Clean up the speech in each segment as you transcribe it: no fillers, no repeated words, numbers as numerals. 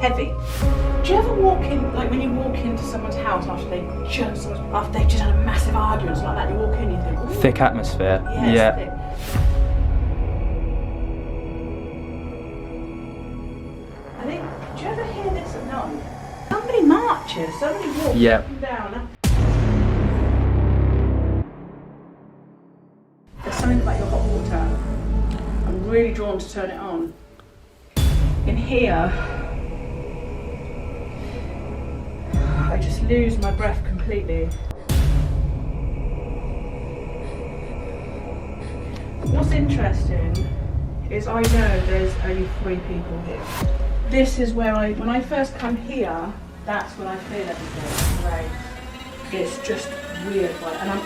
heavy. Do you ever walk in, like when you walk into someone's house after they've just had a massive argument like that, you walk in and you think, ooh. Thick atmosphere. Yeah. Thick. I think, do you ever hear this at night? Somebody marches, somebody walks up and down. There's something about your hot water. I'm really drawn to turn it on. In here, I just lose my breath completely. What's interesting is I know there's only 3 people here. This is where when I first come here, that's when I feel everything. Right. It's just weird, and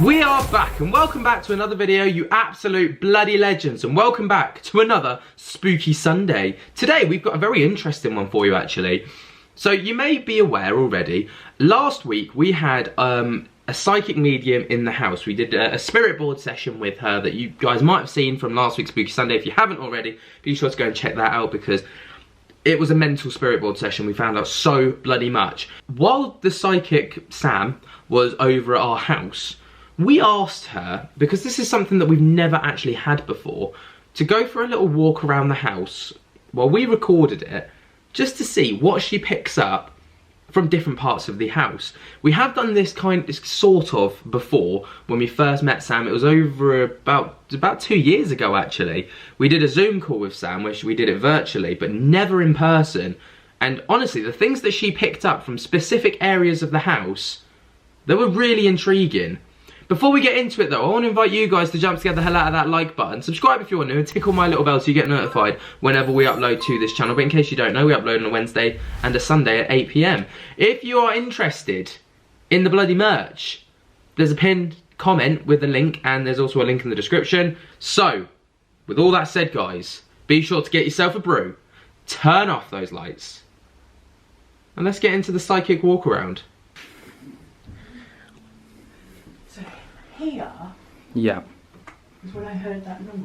We are back and welcome back to another video, you absolute bloody legends, and welcome back to another spooky Sunday. Today we've got a very interesting one for you actually. So you may be aware already, last week we had a psychic medium in the house. We did a spirit board session with her that you guys might have seen from last week's Spooky Sunday. If you haven't already, be sure to go and check that out because it was a mental spirit board session. We found out so bloody much. While the psychic Sam was over at our house, we asked her, because this is something that we've never actually had before, to go for a little walk around the house while we recorded it, just to see what she picks up from different parts of the house. We have done this sort of before when we first met Sam. It was over about 2 years ago actually. We did a Zoom call with Sam, which we did it virtually, but never in person. And honestly, the things that she picked up from specific areas of the house, they were really intriguing. Before we get into it though, I want to invite you guys to jump together the hell out of that like button. Subscribe if you're new and tickle my little bell so you get notified whenever we upload to this channel. But in case you don't know, we upload on a Wednesday and a Sunday at 8 PM. If you are interested in the bloody merch, there's a pinned comment with a link and there's also a link in the description. So, with all that said guys, be sure to get yourself a brew, turn off those lights, and let's get into the psychic walk around. Here is when I heard that noise.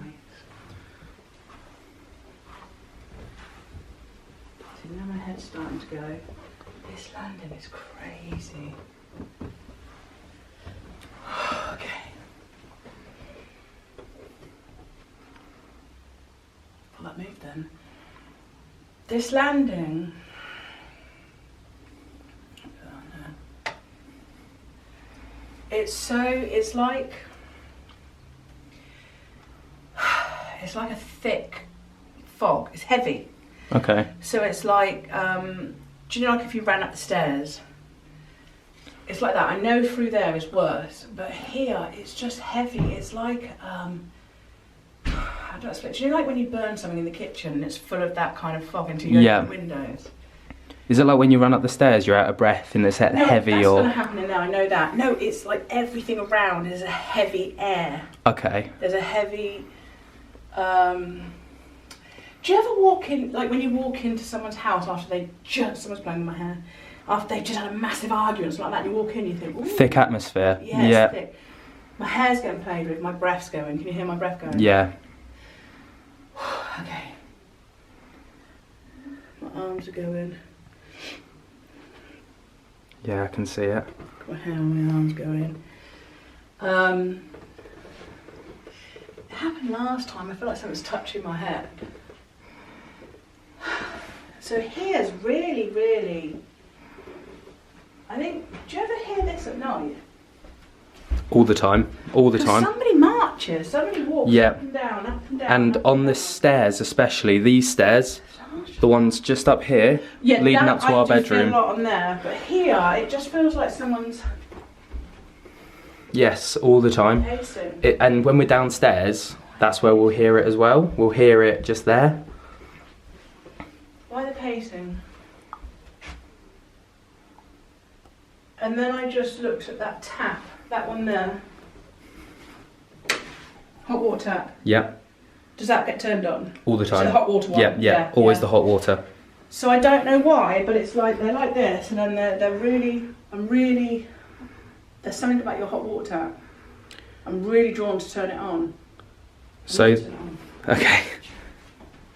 See, now my head's starting to go. This landing is crazy. Okay. Well, that moved then. This landing. It's like a thick fog. It's heavy. Okay. So it's like, do you know like if you ran up the stairs? It's like that. I know through there is worse, but here it's just heavy. It's like, I don't explain. Do you know like when you burn something in the kitchen and it's full of that kind of fog until you open the windows? Is it like when you run up the stairs, you're out of breath and it's heavy? No, that's or? going to happen in there, I know that. No, it's like everything around is a heavy air. Okay. There's a heavy, do you ever walk in, like when you walk into someone's house after someone's blowing my hair, after they've just had a massive argument like that, and you walk in and you think, ooh. Thick atmosphere. Yeah, it's thick. My hair's getting played with, my breath's going. Can you hear my breath going? Yeah. Okay. My arms are going. Yeah, I can see it. My hair and my arms going. It happened last time. I feel like something's touching my head. So here's really, really. I think. Do you ever hear this at night? All the time. All the time. Somebody marches. Somebody walks up and down, up and down. And on the stairs, especially these stairs. The ones just up here, leading up to our bedroom. Feel a lot on there, but here it just feels like someone's. Yes, all the time. Pacing. And when we're downstairs, that's where we'll hear it as well. We'll hear it just there. Why the pacing? And then I just looked at that tap, that one there. Hot water tap. Yeah. Does that get turned on? All the time. So the hot water one? Yeah, always the hot water. So I don't know why, but it's like, they're like this, and then they're really, there's something about your hot water tap. I'm really drawn to turn it on. So, okay.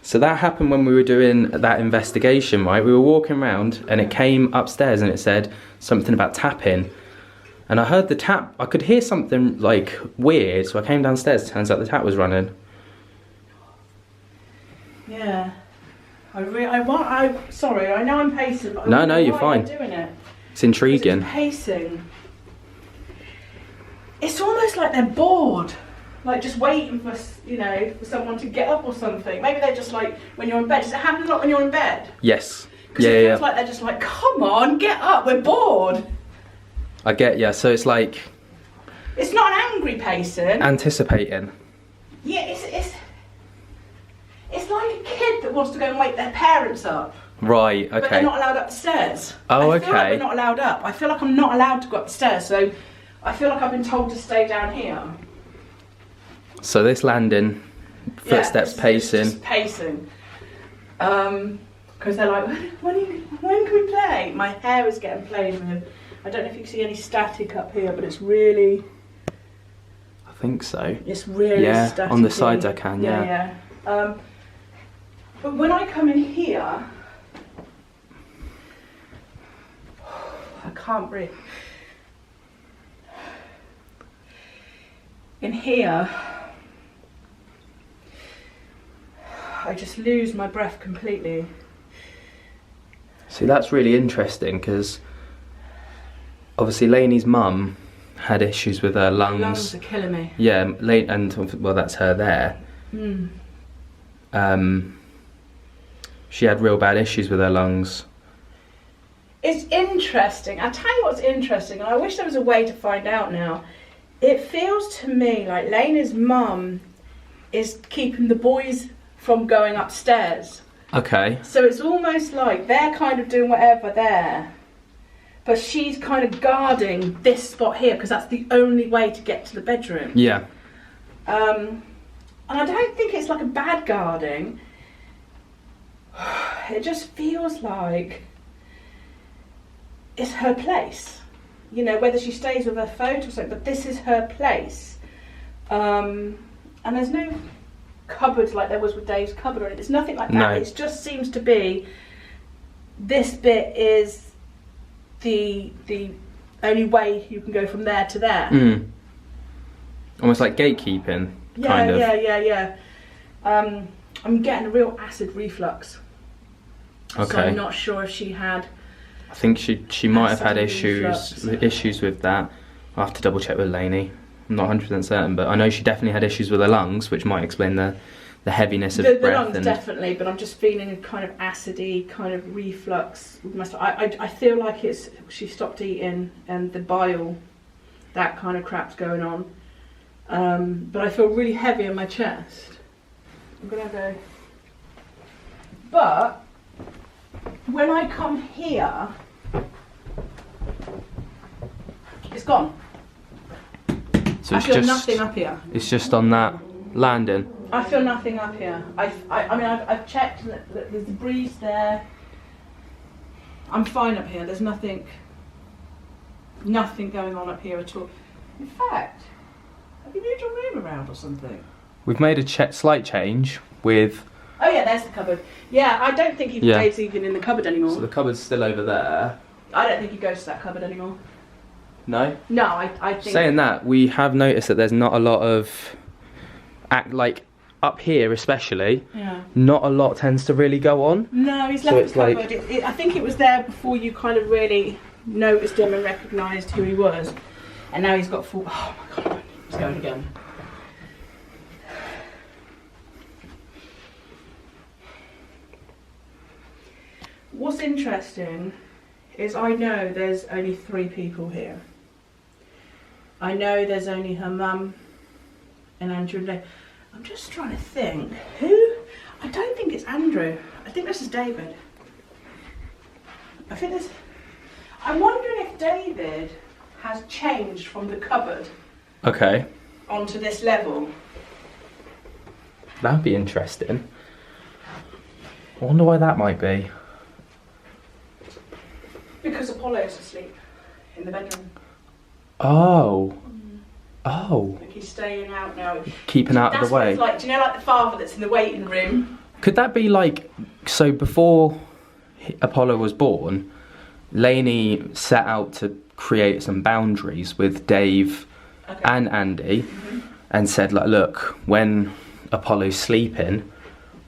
So that happened when we were doing that investigation, right? We were walking around and it came upstairs and it said something about tapping. And I heard the tap, I could hear something like weird, so I came downstairs, turns out the tap was running. Yeah. Sorry, I know I'm pacing, but No, you're fine. Doing it. It's intriguing. It's pacing. It's almost like they're bored. Like just waiting for, for someone to get up or something. Maybe they're just like, when you're in bed. Does it happen a lot when you're in bed? Yes. Because it feels like they're just like, come on, get up, we're bored. I get ya. So it's like... It's not an angry pacing. Anticipating. Yeah, it's like a kid that wants to go and wake their parents up. Right, okay. But they're not allowed up the stairs. Oh, I feel like okay. we're not allowed up. I feel like I'm not allowed to go up the stairs, so I feel like I've been told to stay down here. So this landing, footsteps pacing. It's just pacing. Because they're like, when can we play? My hair is getting played with. I don't know if you can see any static up here, but it's really... I think so. It's really static. Yeah, on the sides I can, yeah. But when I come in here, I can't breathe. In here, I just lose my breath completely. See, that's really interesting because obviously Lainey's mum had issues with her lungs. Lungs are killing me. Yeah, and well, that's her there. She had real bad issues with her lungs. It's interesting. I'll tell you what's interesting, and I wish there was a way to find out now. It feels to me like Lainey's mum is keeping the boys from going upstairs. Okay. So it's almost like they're kind of doing whatever there, but she's kind of guarding this spot here because that's the only way to get to the bedroom. Yeah. And I don't think it's like a bad guarding. It just feels like it's her place. You know, whether she stays with her phone or something, but this is her place. And there's no cupboards like there was with Dave's cupboard or anything. It's nothing like that. No. It just seems to be this bit is the only way you can go from there to there. Almost like gatekeeping, kind of. Yeah. I'm getting a real acid reflux. Okay. So I'm not sure if she had... I think she might have had reflux. issues with that. I'll have to double check with Lainey. I'm not 100% certain, but I know she definitely had issues with her lungs, which might explain the heaviness of breath. The lungs definitely, but I'm just feeling a kind of acidy kind of reflux. I feel like she stopped eating and the bile, that kind of crap's going on. But I feel really heavy in my chest. I'm gonna go. But when I come here, it's gone. So I it's feel just nothing up here. It's just on that landing. I feel nothing up here. I mean, I've checked that there's a breeze there. I'm fine up here. There's nothing going on up here at all. In fact, have you moved your room around or something? We've made a slight change with... Oh yeah, there's the cupboard. Yeah, I don't think Dave's even in the cupboard anymore. So the cupboard's still over there. I don't think he goes to that cupboard anymore. No? No, I think... Saying that, we have noticed that there's not a lot of... like, up here especially, not a lot tends to really go on. No, he's left the cupboard. I think it was there before you kind of really noticed him and recognised who he was. And now he's got full... Oh my god, he's going again. What's interesting is I know there's only 3 people here. I know there's only her mum and Andrew and Dave. I'm just trying to think. Who? I don't think it's Andrew. I think this is David. I think there's... I'm wondering if David has changed from the cupboard onto this level. That'd be interesting. I wonder why that might be. Because Apollo's asleep in the bedroom. Oh. Oh. Like he's staying out now. Keeping out of That's the what way. it's like. Do you know, like the father that's in the waiting room? Could that be like, so before Apollo was born, Lainey set out to create some boundaries with Dave and Andy, and said like, look, when Apollo's sleeping,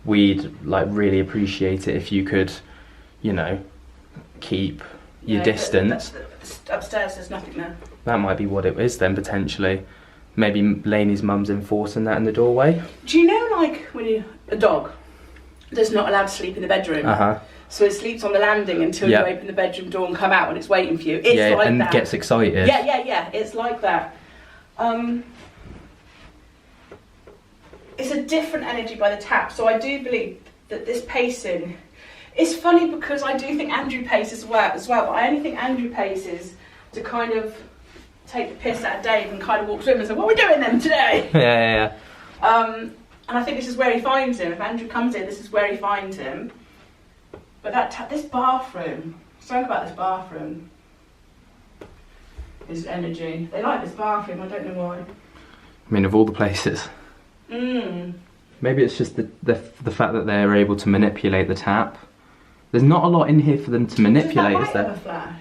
we'd like really appreciate it if you could, you know, keep your distance. Upstairs there's nothing there. That might be what it is then, potentially. Maybe Lainey's mum's enforcing that in the doorway. Do you know, like, when a dog that's not allowed to sleep in the bedroom, so it sleeps on the landing until you open the bedroom door and come out and it's waiting for you. It's like and that. gets excited. Yeah, it's like that. It's a different energy by the tap, so I do believe that this pacing, it's funny because I do think Andrew paces as well, but I only think Andrew paces to kind of take the piss out of Dave and kind of walks in and says, what are we doing then today? Yeah. And I think this is where he finds him. If Andrew comes in, this is where he finds him. But this bathroom, something about this bathroom is energy. They like this bathroom, I don't know why. I mean, of all the places. Maybe it's just the fact that they're able to manipulate the tap. There's not a lot in here for them to manipulate, is there? Does that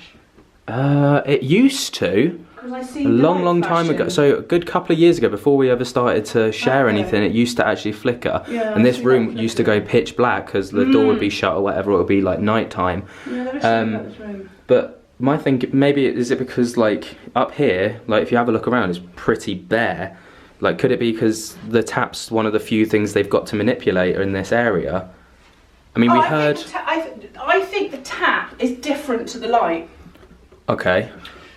light It ever flash? used to. I see A long time ago. So a good couple of years ago, before we ever started to share anything, it used to actually flicker. Yeah, and this room used to go pitch black because the door would be shut or whatever. It would be like night time. Yeah, let me see about this room. But my thing, maybe is it because like up here, like if you have a look around, it's pretty bare. Like, could it be because the tap's one of the few things they've got to manipulate in this area? I mean, we heard. I think the tap is different to the light. Okay.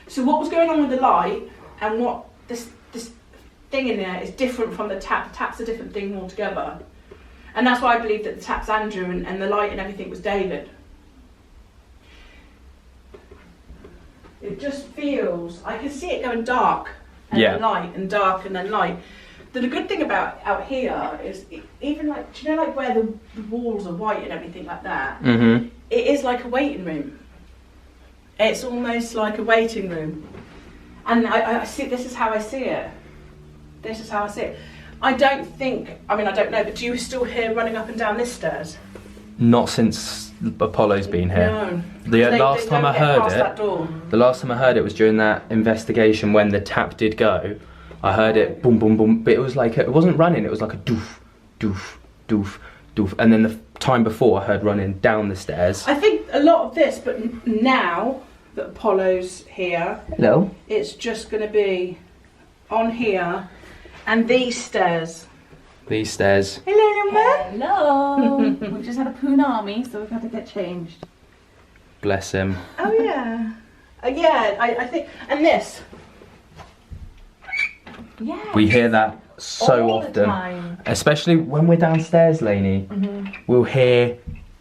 So what was going on with the light and what this thing in there is different from the tap. The tap's a different thing altogether. And that's why I believe that the tap's Andrew and the light and everything was David. It just feels, I can see it going dark and then light and dark and then light. The good thing about out here is even like, do you know like where the walls are white and everything like that? It is like a waiting room. It's almost like a waiting room. And I see, this is how I see it. This is how I see it. I don't know, but do you still hear running up and down this stairs? Not since Apollo's been here. No. The last time I heard it was during that investigation when the tap did go. I heard it boom, boom, boom, but it was like, it wasn't running, it was like a doof, doof, doof, doof. And then the time before I heard running down the stairs. I think a lot of this, but now that Apollo's here, it's just going to be on here and these stairs. These stairs. Hello, young man. Hello. We've just had a punami, so we've had to get changed. Bless him. Oh yeah. Yeah, I think, and this. Yeah. We hear that so all the often, time. especially when we're downstairs, Lainey. We'll hear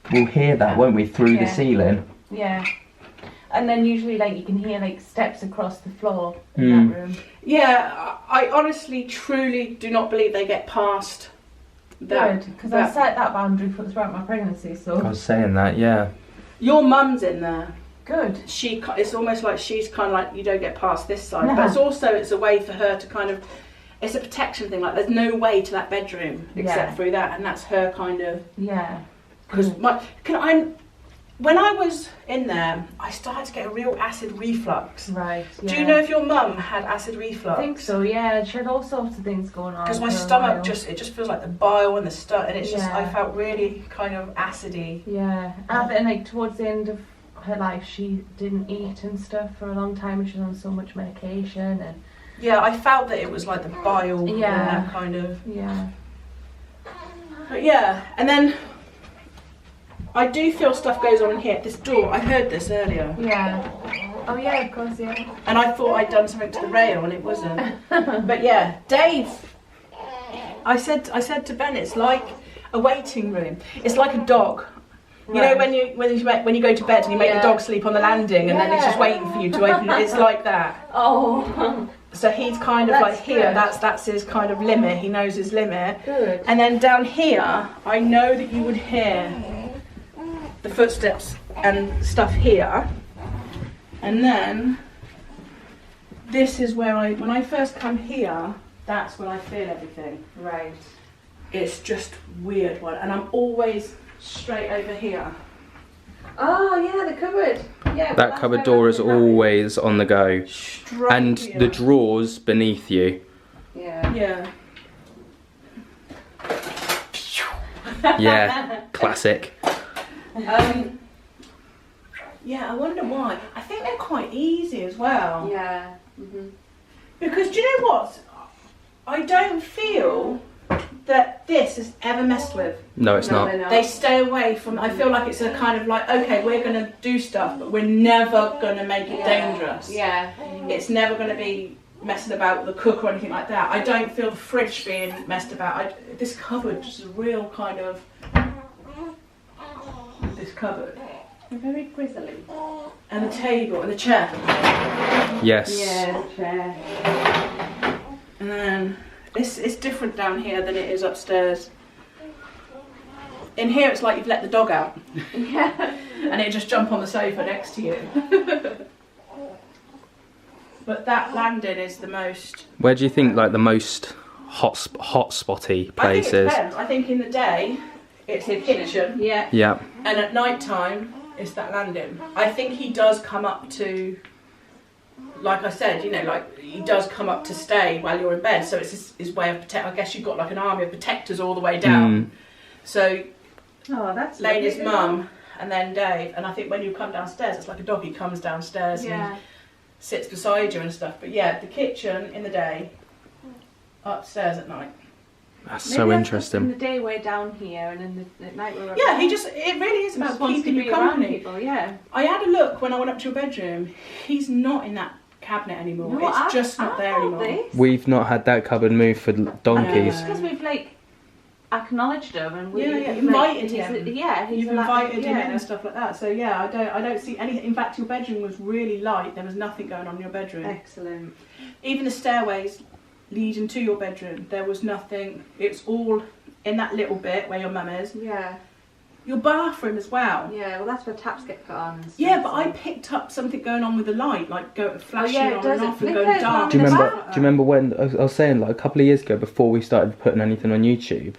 that, won't we, through the ceiling? Yeah. And then usually, like, you can hear like steps across the floor in that room. Yeah, I honestly, truly do not believe they get past that. Good, because I set that boundary throughout my pregnancy. So I was saying that, yeah. Your mum's in there. good. It's almost like she's kind of like, you don't get past this side, but it's a way for her to kind of, it's a protection thing. Like there's no way to that bedroom except through that, and that's her kind of. Yeah. Because when I was in there, I started to get a real acid reflux. Right. Yeah. Do you know if your mum had acid reflux? I think so. Yeah, she had all sorts of things going on. Because my stomach just feels like the bile and the stuff, and it's just I felt really kind of acidy. Yeah, and like towards the end of her life, she didn't eat and stuff for a long time, and she was on so much medication and. Yeah, I felt that it was like the bile and that kind of. Yeah. But yeah, and then I do feel stuff goes on in here. This door, I heard this earlier. Yeah. Oh yeah, of course, yeah. And I thought I'd done something to the rail, and it wasn't. But yeah, Dave. I said to Ben, it's like a waiting room. It's like a dog. You know when you go to bed and you make the dog sleep on the landing, and then it's just waiting for you to open it. It's like that. Oh. So he's kind of like here. That's his kind of limit. He knows his limit. Good. And then down here, I know that you would hear the footsteps and stuff here. And then this is where when I first come here, that's when I feel everything. Right. It's just weird one, and I'm always straight over here. Oh yeah, the cupboard. Yeah. That cupboard door is always on the go. Straight And here. the drawers beneath you. Yeah. Yeah. Yeah, classic. Yeah, I wonder why. I think they're quite easy as well. Yeah. Mm-hmm. Because do you know what? I don't feel that this is ever messed with. No, it's not. They stay away from. I feel like it's a kind of like, okay, we're going to do stuff, but we're never going to make it dangerous. Yeah. It's never going to be messing about with the cook or anything like that. I don't feel the fridge being messed about. This cupboard is a real kind of. This cupboard. They're very grizzly. And the table and the chair. Yes. Yeah, the chair. And then it's different down here than it is upstairs. In here it's like you've let the dog out. Yeah. And it just jump on the sofa next to you. But that landing is the most. Where do you think like the most hot spotty place I think it is? depends. I think in the day it's the kitchen. Yeah. Yeah. And at night time it's that landing. I think he does come up to, like I said, you know, like he does come up to stay while you're in bed. So it's his way of protect. I guess you've got like an army of protectors all the way down. So Oh, that's Lainey's lovely. mum and then Dave. And I think when you come downstairs, it's like a dog. He comes downstairs and sits beside you and stuff. But yeah, the kitchen in the day, upstairs at night. That's Maybe so that's interesting. In the day we're down here, and in the at night we're up Yeah, there. it really is He about just wants keeping to you be around company. people. Yeah. I had a look when I went up to your bedroom. He's not in that cabinet anymore. No, it's just not there anymore. This. We've not had that cupboard moved for donkeys. Yeah. Because we've like acknowledged him and we invited he's him. He's You've invited him in and stuff like that. So yeah, I don't see anything. In fact, your bedroom was really light. There was nothing going on in your bedroom. Excellent. Even the stairways leading to your bedroom, there was nothing. It's all in that little bit where your mum is. Yeah. Your bathroom as well. Yeah, well that's where taps get put on. And stuff, Yeah, but I picked up something going on with the light, like flashing it on does. and It off and flickers going dark. on Do you in the remember? bath. Do you remember when I was saying like a couple of years ago before we started putting anything on YouTube?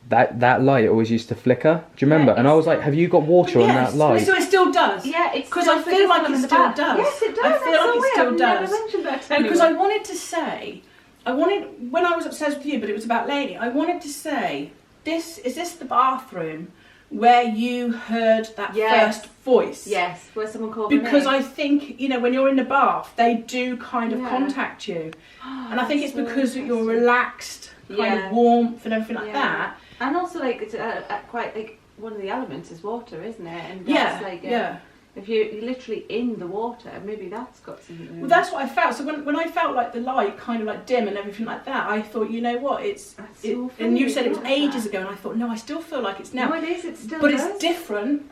That light always used to flicker. Do you remember? And I was like, "Have you got water on that light?" So it still does. Yeah, it's because I feel like it still does. Yes, it does. I feel like it still does. Never mentioned that to Because anyone. I wanted to say, when I was upstairs with you, but it was about Lainey. I wanted to say, is this the bathroom where you heard that first voice? Yes, where someone called me. Because I think, you know, when you're in the bath, they do kind of Yeah. contact you. And I think it's So because you're interesting. relaxed, kind of warmth and everything like that. And also, like, it's quite like one of the elements is water, isn't it? And Yeah, that's like, if you're literally in the water, maybe that's got something to do. Well, that's what I felt. So when I felt like the light kind of like dim and everything like that, I thought, you know what, That's so funny and you said it was about ages that. ago, and I thought, no, I still feel like it's now. No, it is. It still But does. it's different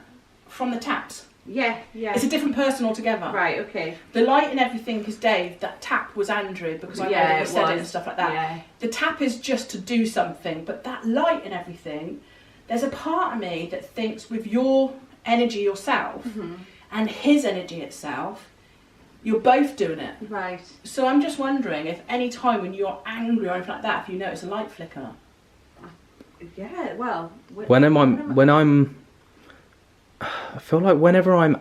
from the taps. Yeah. It's a different person altogether. Right. Okay. The light and everything is Dave. That tap was Andrew because I know that he said it and stuff like that. Yeah. The tap is just to do something, but that light and everything, there's a part of me that thinks with your energy yourself and his energy itself, you're both doing it. Right. So I'm just wondering if any time when you're angry or anything like that, if you notice a light flicker. Yeah. Well. I feel like whenever I'm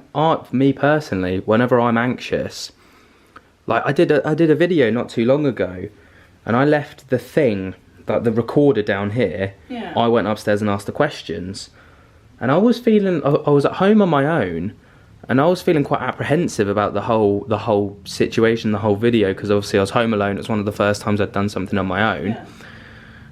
anxious, like I did a video not too long ago, and I left the thing, like the recorder down here. Yeah. I went upstairs and asked the questions, and I was at home on my own, and I was feeling quite apprehensive about the whole situation, the whole video, because obviously I was home alone. It was one of the first times I'd done something on my own,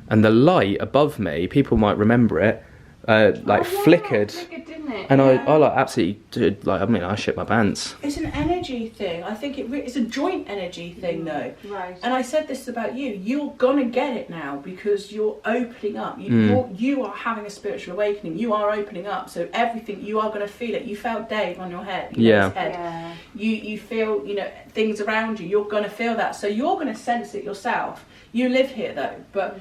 and the light above me, people might remember it, flickered. Flickered, didn't it? And I like absolutely did, like, I mean, I shit my pants. It's an energy thing. I think it's a joint energy thing though. Right. And I said this about you. You're gonna get it now because you're opening up. You are having a spiritual awakening. You are opening up. So everything, you are gonna feel it. You felt Dave on your head. His head. Yeah. You feel, you know, things around you. You're gonna feel that. So you're gonna sense it yourself. You live here though. But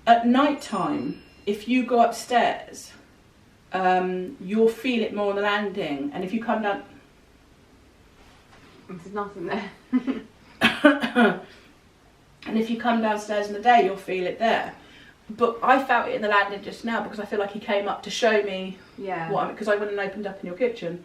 at night time, if you go upstairs, you'll feel it more on the landing, and if you come down, There's nothing there. And if you come downstairs in the day, you'll feel it there. But I felt it in the landing just now because I feel like he came up to show me what, because I went and opened up in your kitchen.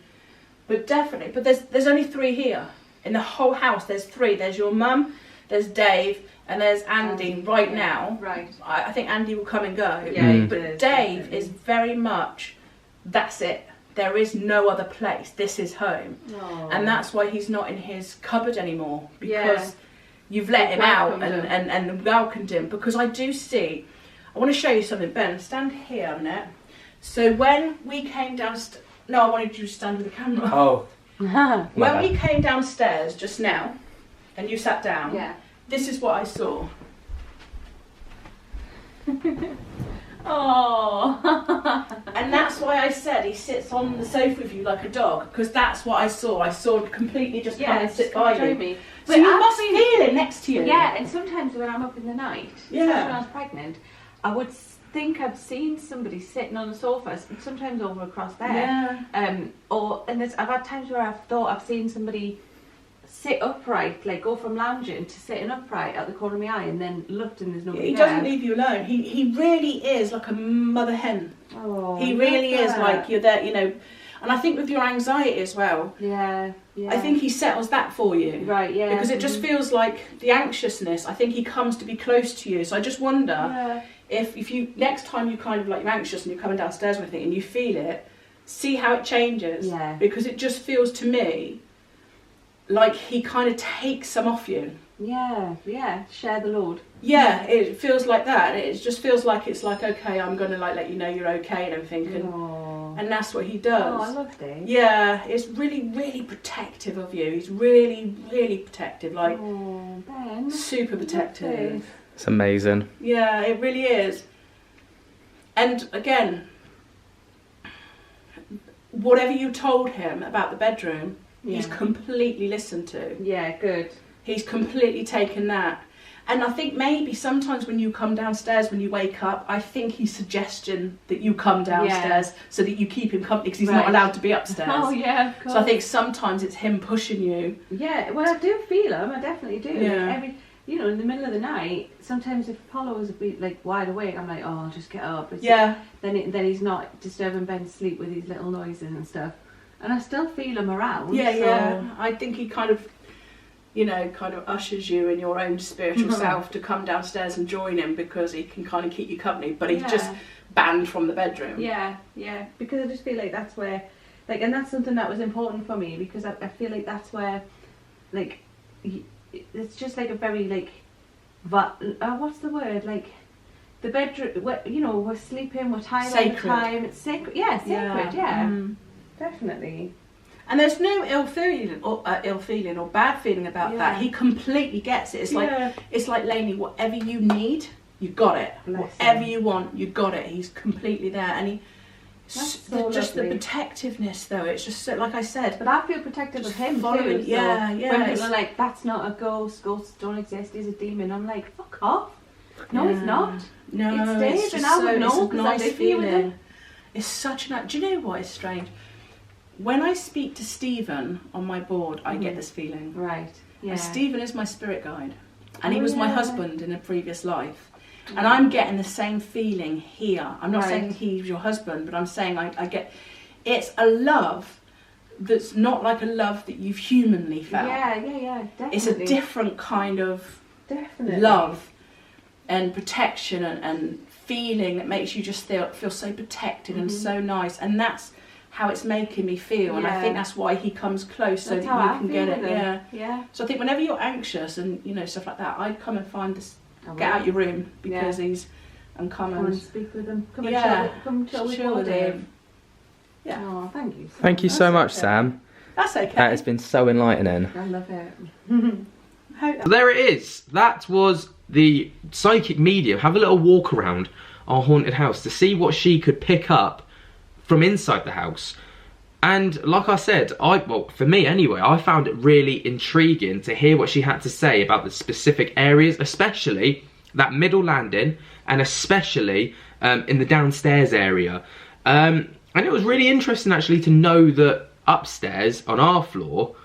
But definitely, but there's only 3 here. In the whole house, there's 3. There's your mum, there's Dave, and there's Andy right now. Right. I think Andy will come and go. Yeah, but Dave is very much, that's it. There is no other place. This is home. Aww. And that's why he's not in his cupboard anymore. Because you've let him out and welcomed him. Because I do see, I want to show you something. Ben, stand here, Annette. So when we came downstairs, no, I wanted you to stand with the camera. Oh. When we came downstairs just now, and you sat down, this is what I saw. Oh. And that's why I said he sits on the sofa with you like a dog, because that's what I saw. I saw him completely just come and sit by you. Me. So you must feel it next to you. Yeah, and sometimes when I'm up in the night, especially when I was pregnant, I would think I've seen somebody sitting on the sofa, sometimes over across there. Yeah. I've had times where I've thought I've seen somebody sit upright, like go from lounging to sitting upright at the corner of my eye, and then looked and there's nobody He there. doesn't leave you alone. He really is like a mother hen. Oh, he really is like you're there, you know. And I think with your anxiety as well. Yeah. I think he settles that for you. Right, yeah. Because it just feels like the anxiousness. I think he comes to be close to you. So I just wonder if you, next time you kind of like you're anxious and you're coming downstairs or anything and you feel it, see how it changes. Yeah. Because it just feels to me like he kind of takes some off you. Yeah. Share the load. Yeah, it feels like that. It just feels like it's like, okay, I'm going to like let you know you're okay and everything. And that's what he does. Oh, I love Dave. Yeah, it's really, really protective of you. He's really, really protective. Like, Ben. super protective. It's amazing. Yeah, it really is. And again, whatever you told him about the bedroom, he's completely listened to. Yeah, good. He's completely taken that. And I think maybe sometimes when you come downstairs, when you wake up, I think he's suggesting that you come downstairs so that you keep him company, because he's not allowed to be upstairs. Oh, yeah, of course. So I think sometimes it's him pushing you. Yeah, well, I do feel him. I definitely do. Yeah. Like in the middle of the night, sometimes if Apollo is a bit like wide awake, I'm like, oh, I'll just get up. Then he's not disturbing Ben's sleep with his little noises and stuff. And I still feel him around. Yeah. I think he kind of ushers you in your own spiritual self to come downstairs and join him, because he can kind of keep you company, but he's just banned from the bedroom. Yeah, because I just feel like that's where, like, and that's something that was important for me, because I feel like that's where, like, it's just like a very, like, what's the word, like, the bedroom, where, we're sleeping, we're tired all the time, it's sacred, definitely. And there's no ill feeling or bad feeling about that. He completely gets it. It's like Lainey, whatever you need, you got it. Whatever you want, you got it. He's completely there, and just the protectiveness though. It's just so, like I said. But I feel protective of him too. When people are like, "That's not a ghost. Ghosts don't exist. He's a demon." I'm like, "Fuck off." No, it's not. No, it's Dave, and I would know because I live here with him. It's such an. Do you know what is strange? When I speak to Stephen on my board, I get this feeling. Right. Yeah. And Stephen is my spirit guide, and he was my husband in a previous life, and I'm getting the same feeling here. I'm not saying he's your husband, but I'm saying I get. It's a love that's not like a love that you've humanly felt. Yeah, definitely. It's a different kind of love and protection and feeling that makes you just feel so protected and so nice, and that's how it's making me feel, and I think that's why he comes close, so that you can get it. Yeah. So I think whenever you're anxious and stuff like that, I'd come and find this. Get out your room, because come and speak with him. Come chill with him. Yeah. Oh, thank you. Thank you so much, Sam. That's okay. That has been so enlightening. I love it. There it is. That was the psychic medium. Have a little walk around our haunted house to see what she could pick up from inside the house. And like I said, for me anyway, I found it really intriguing to hear what she had to say about the specific areas, especially that middle landing, and especially in the downstairs area. And it was really interesting actually to know that upstairs on our floor,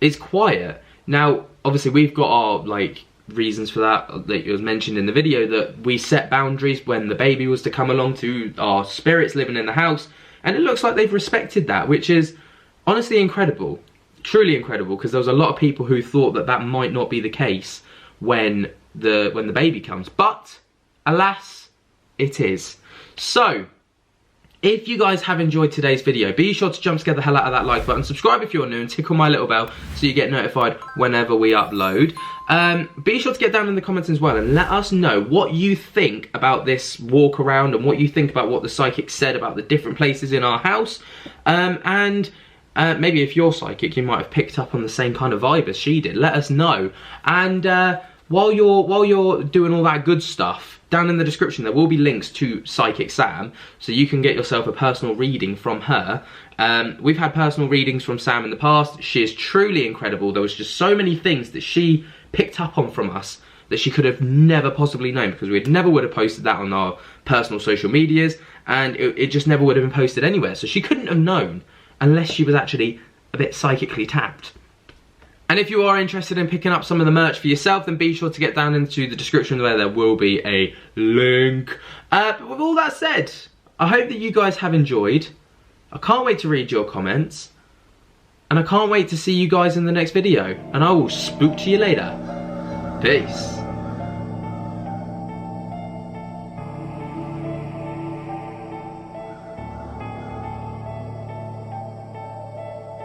it's quiet. Now, obviously, we've got our, like, reasons for that. Like it was mentioned in the video, that we set boundaries when the baby was to come along to our spirits living in the house. And it looks like they've respected that, which is honestly incredible. Truly incredible, because there was a lot of people who thought that that might not be the case when the baby comes. But, alas, it is. So, if you guys have enjoyed today's video, be sure to jump scare the hell out of that like button, subscribe if you're new, and tickle my little bell so you get notified whenever we upload. Be sure to get down in the comments as well and let us know what you think about this walk around and what you think about what the psychic said about the different places in our house. Maybe if you're psychic, you might have picked up on the same kind of vibe as she did. Let us know. And while you're doing all that good stuff, down in the description there will be links to Psychic Sam, so you can get yourself a personal reading from her. We've had personal readings from Sam in the past. She is truly incredible. There was just so many things that she picked up on from us that she could have never possibly known, because we never would have posted that on our personal social medias, and it just never would have been posted anywhere. So she couldn't have known unless she was actually a bit psychically tapped. And if you are interested in picking up some of the merch for yourself, then be sure to get down into the description where there will be a link. But with all that said, I hope that you guys have enjoyed. I can't wait to read your comments. And I can't wait to see you guys in the next video. And I will spook to you later. Peace.